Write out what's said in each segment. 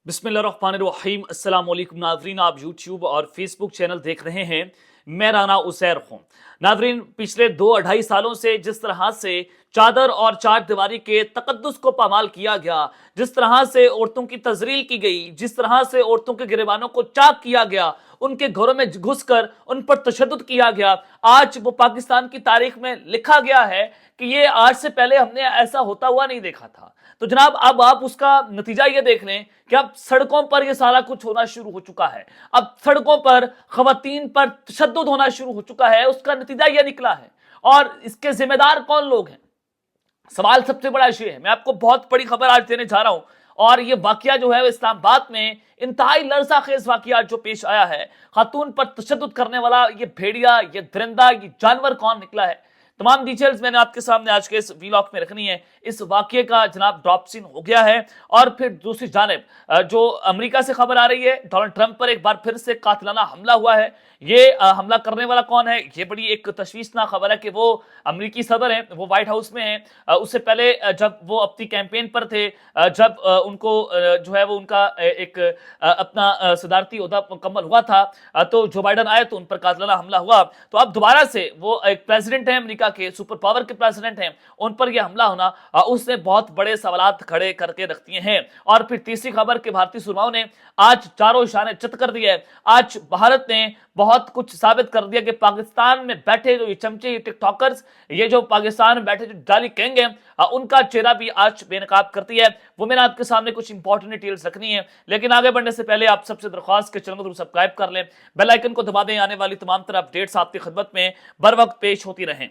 बिस्मिल्लाहिर्रहमानिर्रहीम। अस्सलाम वालेकुम नाजरीन, आप यूट्यूब और फेसबुक चैनल देख रहे हैं। मैं राना उसैर हूँ। नाजरीन, पिछले 2-2.5 सालों से जिस तरह से चादर और चार दीवारी के तकद्दुस को पामाल किया गया, जिस तरह से औरतों की तजरील की गई, जिस तरह से औरतों के गिरेबानों को चाक किया गया, उनके घरों में घुसकर उन पर तशद्दुद किया गया, आज वो पाकिस्तान की तारीख में लिखा गया है कि ये आज से पहले हमने ऐसा होता हुआ नहीं देखा था। तो जनाब, अब आप उसका नतीजा ये देख लें कि अब सड़कों पर ये सारा कुछ होना शुरू हो चुका है। अब सड़कों पर खवातीन पर तशद्दुद होना शुरू हो चुका है। उसका नतीजा ये निकला है। और इसके जिम्मेदार कौन लोग हैं? सवाल सबसे बड़ा ये है। मैं आपको बहुत बड़ी खबर आज देने जा रहा हूं, और ये वाकया जो है इस्लामाबाद में इंतहाई लरज़ाखेज वाकया जो पेश आया है। खातून पर तशद्दुद करने वाला ये भेड़िया, ये दरिंदा, ये जानवर कौन निकला है, तमाम डिटेल्स मैंने आपके सामने आज के इस व्लॉग में रखनी है। इस वाकये का जनाब ड्रॉप सीन हो गया है। और फिर दूसरी जानिब जो अमेरिका से खबर आ रही है, डोनाल्ड ट्रंप पर एक बार फिर से कातिलाना हमला हुआ है। ये हमला करने वाला कौन है, ये बड़ी एक तशवीशनाक खबर है कि वो अमेरिकी सदर हैं, वो व्हाइट हाउस में हैं। उससे पहले जब वो अपनी कैंपेन पर थे, जब उनको जो है वो उनका एक अपना सदारती ओहदा मुकम्मल हुआ था, तो जो बाइडन आए तो उन पर कातिलाना हमला हुआ। तो अब दोबारा से वो एक प्रेसिडेंट है अमेरिका के, सुपर पावर के प्रेसिडेंट हैं, उन पर यह हमला होना उसने बहुत बड़े सवालात खड़े करके रख दिए हैं। और फिर तीसरी खबर कि भारतीय सुरमाओं ने आज चारों शाने चित कर दिए है। आज भारत ने बहुत कुछ साबित कर दिया कि पाकिस्तान में बैठे जो ये चमचे, ये टिकटॉकर्स, ये जो पाकिस्तान में बैठे जो जाली किंग हैं, उनका चेहरा भी आज बेनकाब करती है। वो मैंने आपके सामने कुछ इंपॉर्टेंट डिटेल्स रखनी है। लेकिन आगे बढ़ने से पहले आप सबसे दरख्वास्त के चैनल को जरूर सब्सक्राइब कर लें, बेल आइकन को दबा दें, आने वाली तमाम तरह अपडेट्स आपकी खिदमत में बर वक्त पेश होती रहें।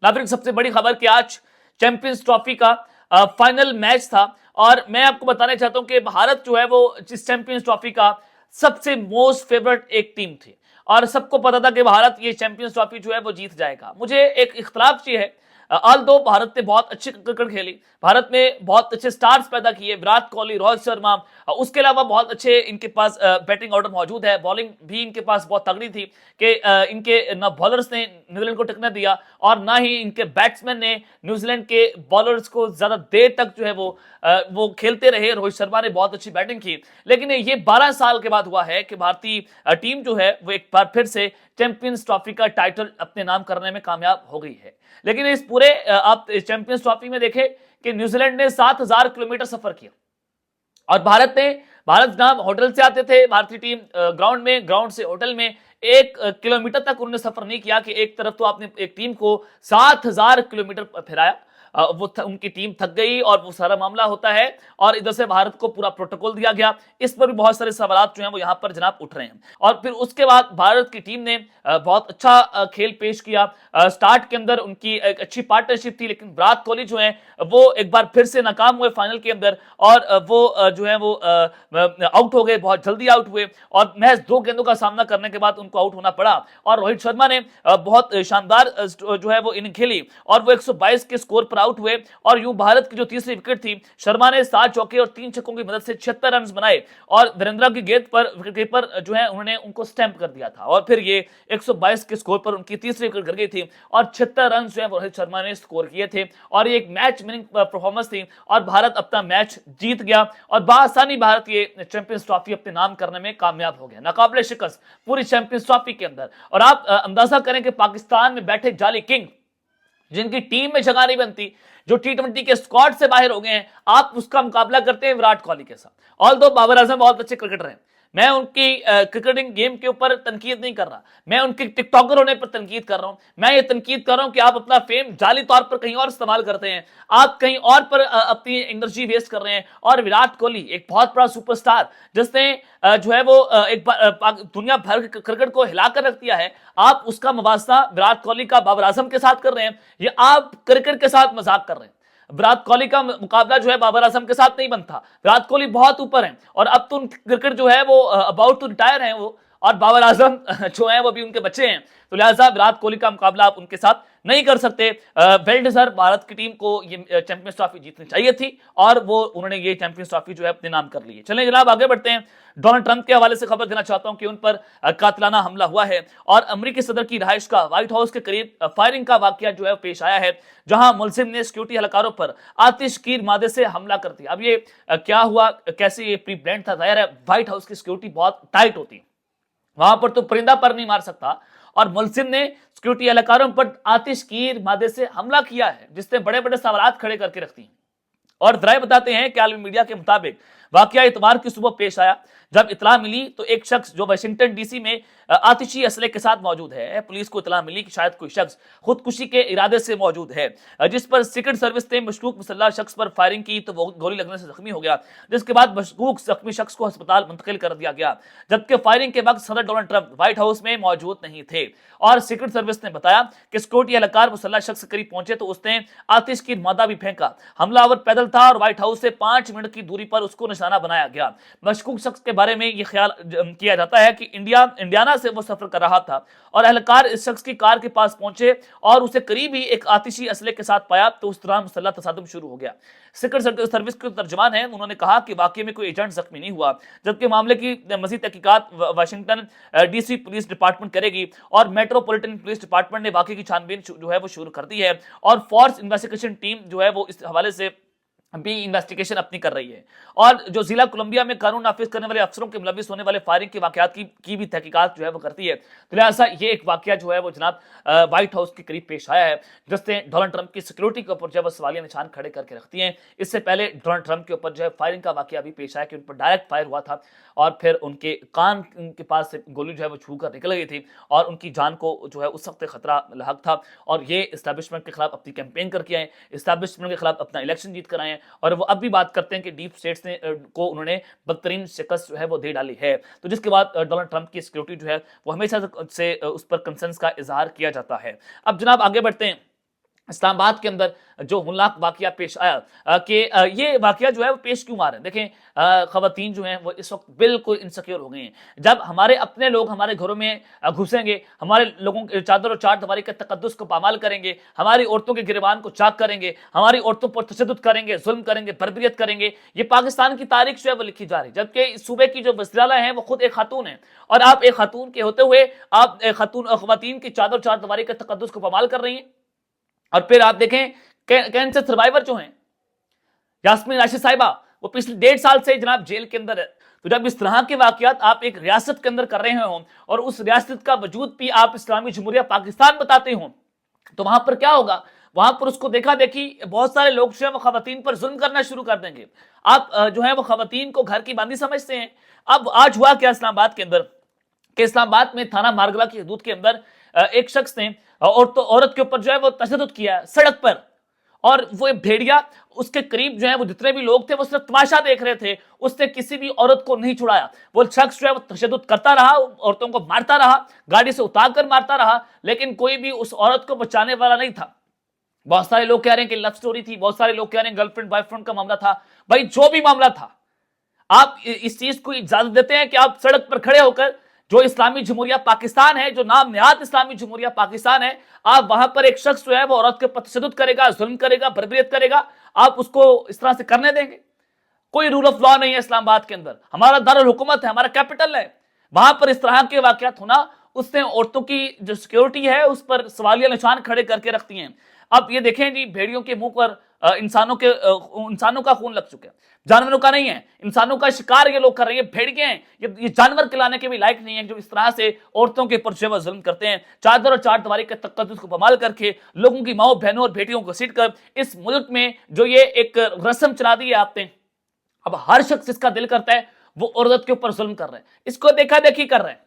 नाज़रीन, सबसे बड़ी खबर कि आज चैंपियंस ट्रॉफी का फाइनल मैच था, और मैं आपको बताना चाहता हूं कि भारत जो है वो इस चैंपियंस ट्रॉफी का सबसे मोस्ट फेवरेट एक टीम थी, और सबको पता था कि भारत ये चैंपियंस ट्रॉफी जो है वो जीत जाएगा। मुझे एक इख्तलाफ ये है, ऑल दो भारत ने बहुत अच्छी क्रिकेट खेली, भारत ने बहुत अच्छे स्टार्स पैदा किए, विराट कोहली, रोहित शर्मा, उसके अलावा बहुत अच्छे इनके पास बैटिंग ऑर्डर मौजूद है, बॉलिंग भी इनके पास बहुत तगड़ी थी कि इनके ना बॉलर्स ने न्यूजीलैंड को टिकने दिया, और ना ही इनके बैट्समैन ने न्यूजीलैंड के बॉलर्स को ज्यादा देर तक जो है वो खेलते रहे। रोहित शर्मा ने बहुत अच्छी बैटिंग की। लेकिन ये 12 साल के बाद हुआ है कि भारतीय टीम जो है वो एक बार फिर से चैंपियंस ट्रॉफी का टाइटल अपने नाम करने में कामयाब हो गई है। लेकिन इस पूरे आप चैंपियंस ट्रॉफी में देखें कि न्यूजीलैंड ने 7,000 किलोमीटर सफर किया, और भारत जनाब होटल से आते थे, भारतीय टीम ग्राउंड में, ग्राउंड से होटल में 1 किलोमीटर तक उन्होंने सफर नहीं किया कि एक तरफ तो आपने एक टीम को 7,000 किलोमीटर फिराया। उनकी टीम थक गई और वो सारा मामला होता है, और इधर से भारत को पूरा प्रोटोकॉल दिया गया। इस पर भी बहुत सारे सवालात जो हैं वो यहाँ पर जनाब उठ रहे हैं। और फिर उसके बाद भारत की टीम ने बहुत अच्छा खेल पेश किया। स्टार्ट के अंदर उनकी एक अच्छी पार्टनरशिप थी, लेकिन विराट कोहली जो है वो एक बार फिर से नाकाम हुए फाइनल के अंदर, और वो जो है वो आउट हो गए, बहुत जल्दी आउट हुए, और महज 2 गेंदों का सामना करने के बाद उनको आउट होना पड़ा। और रोहित शर्मा ने बहुत शानदार जो है वो इनिंग खेली, और वो 122 के स्कोर पर आउट हुए। और यूं भारत की जो तीसरी विकेट थी, शर्मा ने 7 चौके और 3 छक्कों की मदद से 76 रन बनाए, और वीरेंद्र की गेंद पर विकेटकीपर जो है उन्होंने उनको स्टैंप कर दिया था, और फिर ये 122 के स्कोर पर उनकी तीसरी विकेट गिर गई थी, और 76 रन जो है रोहित शर्मा ने स्कोर किए थे। और ये एक मैच विनिंग परफॉर्मेंस थी, और भारत अपना मैच जीत गया, और बआसानी भारत ये चैंपियंस ट्रॉफी अपने नाम करने में कामयाब हो गया, नाकाबिले शिकस्त पूरी चैंपियंस ट्रॉफी के अंदर। और आप अंदाजा करें कि पाकिस्तान में बैठे जाली किंग, जिनकी टीम में जगह नहीं बनती, जो T20 के स्क्वाड से बाहर हो गए हैं, आप उसका मुकाबला करते हैं विराट कोहली के साथ। ऑल्दो बाबर आजम बहुत अच्छे क्रिकेटर हैं, मैं उनकी क्रिकेटिंग गेम के ऊपर तनकीद नहीं कर रहा, मैं उनके टिकटॉकर होने पर तनकीद कर रहा हूं। मैं ये तनकीद कर रहा हूं कि आप अपना फेम जाली तौर पर कहीं और इस्तेमाल करते हैं, आप कहीं और पर अपनी एनर्जी वेस्ट कर रहे हैं। और विराट कोहली एक बहुत बड़ा सुपरस्टार, जिसने जो है वो एक दुनिया भर के क्रिकेट को हिलाकर रख दिया है, आप उसका मुवाजना विराट कोहली का बाबर आजम के साथ कर रहे हैं, ये आप क्रिकेट के साथ मजाक कर रहे हैं। विराट कोहली का मुकाबला जो है बाबर आजम के साथ नहीं बनता, विराट कोहली बहुत ऊपर है, और अब तो क्रिकेट जो है वो अबाउट टू रिटायर है वो, اور बाबर आजम जो हैं वो भी उनके बच्चे हैं, तो लिहाजा विराट कोहली का मुकाबला आप उनके साथ नहीं कर सकते। वेल डिजर्व भारत की टीम को ये चैंपियंस ट्रॉफी जीतनी चाहिए थी और वो उन्होंने ये चैंपियंस ट्रॉफी जो है अपने नाम कर ली है। चलें जनाब आगे बढ़ते हैं। डोनाल्ड ट्रंप के हवाले से खबर देना चाहता हूं कि उन पर कातिलाना हमला हुआ है और अमेरिकी सदर की रिहाइश का व्हाइट हाउस के करीब फायरिंग का वाकया जो है पेश आया है, जहां मुलजिम ने सिक्योरिटी एहलकारों पर आतिशगीर मादे से हमला कर दिया। अब ये क्या हुआ, कैसे ये प्री प्लान था? जाहिर है व्हाइट हाउस की सिक्योरिटी बहुत टाइट होती है, वहां पर तो परिंदा पर नहीं मार सकता, और मुलजिम ने सिक्योरिटी एहलकारों पर आतिशगीर मादे से हमला किया है, जिसने बड़े बड़े सवालात खड़े करके रख दिए। और जराए बताते हैं कि आलमी मीडिया के मुताबिक वाकया इतवार की सुबह पेश आया, जब इतला मिली तो एक शख्स जो वाशिंगटन डीसी में आतिशी असले के साथ मौजूद है, पुलिस को इतला मिली कि शायद कोई शख्स खुदकुशी के इरादे से मौजूद है, जिस पर सीक्रेट सर्विस ने मशकूक मुसल्लह शख्स पर फायरिंग की तो वो गोली लगने से जख्मी हो गया, जिसके बाद मशकूक जख्मी शख्स को अस्पताल मुंतकिल कर दिया गया, जबकि फायरिंग के वक्त सदर डोनाल्ड ट्रंप व्हाइट हाउस में मौजूद नहीं थे। और सीक्रेट सर्विस ने बताया कि सिक्योरिटी एहलकार मुसल्लह शख्स के करीब पहुंचे तो उसने आतिश की मादा भी फेंका। हमलावर पैदल था और व्हाइट हाउस से 5 मिनट की दूरी पर उसको निशाना बनाया गया। मशकूक शख्स के बारे में यह ख्याल किया जाता है कि इंडियाना से वो सफर कर रहा था और एहलकार इस शख्स की कार के पास पहुंचे और उसे करीब ही एक आतिशी असले के साथ पाया तो उस दौरान मुसल्लह तसादुम शुरू हो गया। सीक्रेट सर्विस के तर्जुमान है, उन्होंने कहा कि वाकये में कोई एजेंट जख्मी नहीं हुआ, जबकि मामले की मजीद तहकीकात वाशिंगटन डीसी पुलिस डिपार्टमेंट करेगी और मेट्रोपॉलिटन पुलिस डिपार्टमेंट ने वाकये की छानबीन जो है वो शुरू कर दी है और फोर्स इन्वेस्टिगेशन टीम जो है वो इस हवाले से भी इन्वेस्टिगेशन अपनी कर रही है और जो जिला कोलंबिया में कानून नाफिज करने वाले अफसरों के मुलविस होने वाले फायरिंग के वाकयात की भी तहकीकात जो है वो करती है। तो लिहाजा ये एक वाकया जो है वो जनाब व्हाइट हाउस के करीब पेश आया है, जिसने डोनाल्ड ट्रंप की सिक्योरिटी के ऊपर जो है वो सवालिया निशान खड़े करके रखती हैं। इससे पहले डोनाल्ड ट्रंप के ऊपर जो है फायरिंग का वाकया भी पेश आया कि उन पर डायरेक्ट फायर हुआ था और फिर उनके कान के पास से गोली जो है वो छू कर निकल गई थी और उनकी जान को जो है उस वक्त खतरा लाहक था और ये इस्टेब्लिशमेंट के खिलाफ अपनी कैंपेन करके आए, इस्टेब्लिशमेंट के खिलाफ अपना इलेक्शन जीत कर आए हैं और वो अब भी बात करते हैं कि डीप स्टेट्स ने को उन्होंने बदतरीन शिकस्त जो है वो दे डाली है। तो जिसके बाद डोनाल्ड ट्रंप की सिक्योरिटी जो है वो हमेशा से उस पर कंसर्न्स का इजहार किया जाता है। अब जनाब आगे बढ़ते हैं। इस्लामाबाद के अंदर जो हुलनाक वाकया पेश आया कि ये वाकया जो है वो पेश क्यों आ रहा है। देखें खवातीन जो हैं वो इस वक्त बिल्कुल इनसिक्योर हो गई हैं। जब हमारे अपने लोग हमारे घरों में घुसेंगे, हमारे लोगों के चादर और चार दीवारी के तकद्दुस को पामाल करेंगे, हमारी औरतों के गिरबान को चाक करेंगे, हमारी औरतों पर तशद्दुद करेंगे, जुल्म करेंगे, बर्बरियत करेंगे, ये पाकिस्तान की तारीख जो है वो लिखी जा रही है। जबकि सूबे की जो वज़ीर-ए-आला हैं वो खुद एक खातून है और आप एक खातून के होते हुए आप खवातीन की चादर चार दीवारी के तकद्दुस को पामाल कर रही हैं। और फिर आप देखें कैंसर सर्वाइवर जो हैं यास्मीन राशिद साहिबा, वो पिछले 1.5 साल से जनाब जेल के अंदर है। तो जब इस तरह के वाकयात आप एक रियासत के अंदर कर रहे हो और उस रियासत का वजूद भी आप इस्लामी जमहूरिया पाकिस्तान बताते हो, तो वहां पर क्या होगा? वहां पर उसको देखा देखी बहुत सारे लोग जो है वो खवातीन पर जुल्म करना शुरू कर देंगे। आप जो है वो खवातीन को घर की बांदी समझते हैं। अब आज हुआ क्या इस्लामाबाद के अंदर कि इस्लामाबाद में थाना मारगला की हदूद के अंदर एक शख्स ने औरत के ऊपर जो है वो तशद्दुद किया सड़क पर, और वो भेड़िया उसके करीब जो है वो जितने भी लोग थे वो सिर्फ तमाशा देख रहे थे, उसने किसी भी औरत को नहीं छुड़ाया। वो शख्स जो है वो तशद्दुद करता रहा, औरतों को मारता रहा, गाड़ी से उतार कर मारता रहा, लेकिन कोई भी उस औरत को बचाने वाला नहीं था। बहुत सारे लोग कह रहे हैं कि लव स्टोरी थी, बहुत सारे लोग कह रहे हैं गर्लफ्रेंड बॉयफ्रेंड का मामला था। भाई जो भी मामला था, आप इस चीज को इजाजत देते हैं कि आप सड़क पर खड़े होकर जो इस्लामी जमहूरिया पाकिस्तान है, जो नाम निहाद इस्लामी जमहूरिया पाकिस्तान है, आप वहां पर एक शख्स जो है वो औरत के ऊपर तशद्दुद करेगा, जुल्म करेगा, बर्बरियत करेगा, आप उसको इस तरह से करने देंगे? कोई रूल ऑफ लॉ नहीं है इस्लामाबाद के अंदर। हमारा दारुल हुकूमत है, हमारा कैपिटल है, वहां पर इस तरह के वाकयात होना उसने औरतों की जो सिक्योरिटी है उस पर सवालिया निशान खड़े करके रखती हैं। अब ये देखें जी, भेड़ियों के मुंह पर इंसानों का खून लग चुका है, जानवरों का नहीं है। इंसानों का शिकार ये लोग कर रहे हैं, भेड़िए हैं, ये जानवर खिलाने के भी लायक नहीं है जो इस तरह से औरतों के ऊपर जो जुल्म करते हैं, चादर और चार दीवारी के तकद्दुस को बमाल करके लोगों की माओ बहनों और बेटियों को सीट कर इस मुल्क में जो ये एक रस्म चला दी है आपने। अब हर शख्स इसका दिल करता है वो औरत के ऊपर जुल्म कर रहे हैं, इसको देखा देखी कर रहे हैं।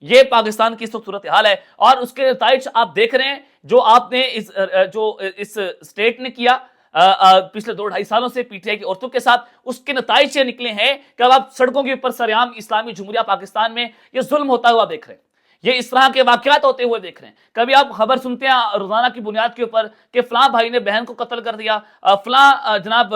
ये पाकिस्तान की सूरत हाल है और उसके नताइज आप देख रहे हैं जो आपने इस स्टेट ने किया पिछले 2-2.5 सालों से पीटीआई की औरतों के साथ, उसके नताइज ये निकले हैं कि अब आप सड़कों के ऊपर सरेआम इस्लामी जमहूरिया पाकिस्तान में ये जुल्म होता हुआ देख रहे हैं। یہ اس طرح کے واقعات ہوتے ہوئے دیکھ رہے ہیں. کبھی آپ خبر سنتے ہیں روزانہ کی بنیاد کے اوپر کہ فلاں بھائی نے بہن کو قتل کر دیا, فلاں جناب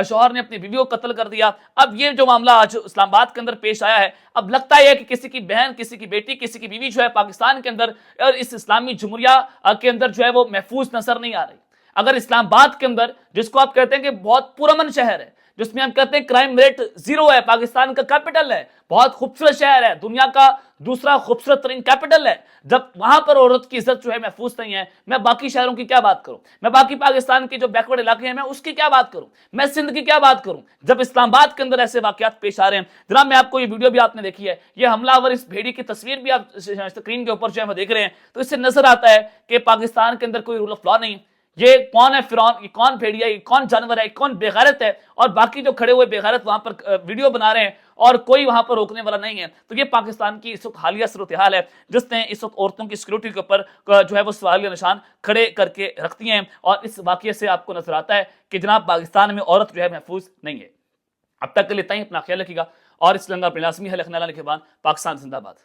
شوہر نے اپنی بیوی کو قتل کر دیا. اب یہ جو معاملہ آج اسلام آباد کے اندر پیش آیا ہے, اب لگتا ہے کہ کسی کی بہن, کسی کی بیٹی, کسی کی بیوی جو ہے پاکستان کے اندر اور اس اسلامی جمہوریہ کے اندر جو ہے وہ محفوظ نظر نہیں آ رہی. اگر اسلام آباد کے اندر, جس کو آپ کہتے ہیں کہ بہت پرامن شہر ہے, جس میں ہم کہتے ہیں کرائم ریٹ زیرو ہے, پاکستان کا کیپٹل ہے, بہت خوبصورت شہر ہے, دنیا کا دوسرا خوبصورت ترین کیپٹل ہے, جب وہاں پر عورت کی عزت جو ہے محفوظ نہیں ہے, میں باقی شہروں کی کیا بات کروں, میں باقی پاکستان کے جو بیکورڈ علاقے ہیں میں اس کی کیا بات کروں, میں سندھ کی کیا بات کروں, جب اسلام آباد کے اندر ایسے واقعات پیش آ رہے ہیں. جناب میں آپ کو یہ ویڈیو بھی آپ نے دیکھی ہے, یہ حملہ آور اس بھیڑی کی تصویر بھی آپ اسکرین کے اوپر جو ہے وہ دیکھ رہے ہیں, تو اس سے نظر آتا ہے کہ پاکستان کے اندر کوئی رول آف لا نہیں. یہ کون ہے فرعون, یہ کون بھیڑیا, یہ کون جانور ہے, یہ کون بے غیرت ہے, اور باقی جو کھڑے ہوئے بے غیرت وہاں پر ویڈیو بنا رہے ہیں اور کوئی وہاں پر روکنے والا نہیں ہے. تو یہ پاکستان کی اس وقت حالیہ صورتحال ہے جس نے اس وقت عورتوں کی سیکورٹی کے اوپر جو ہے وہ سوالیہ نشان کھڑے کر کے رکھتی ہیں, اور اس واقعے سے آپ کو نظر آتا ہے کہ جناب پاکستان میں عورت جو ہے محفوظ نہیں ہے. اب تک کے لیے اتنا ہی, اپنا خیال رکھیے گا, اور اس لنگر اپنے لازمی ہے لکھنے والے کے بعد. پاکستان زندہ باد.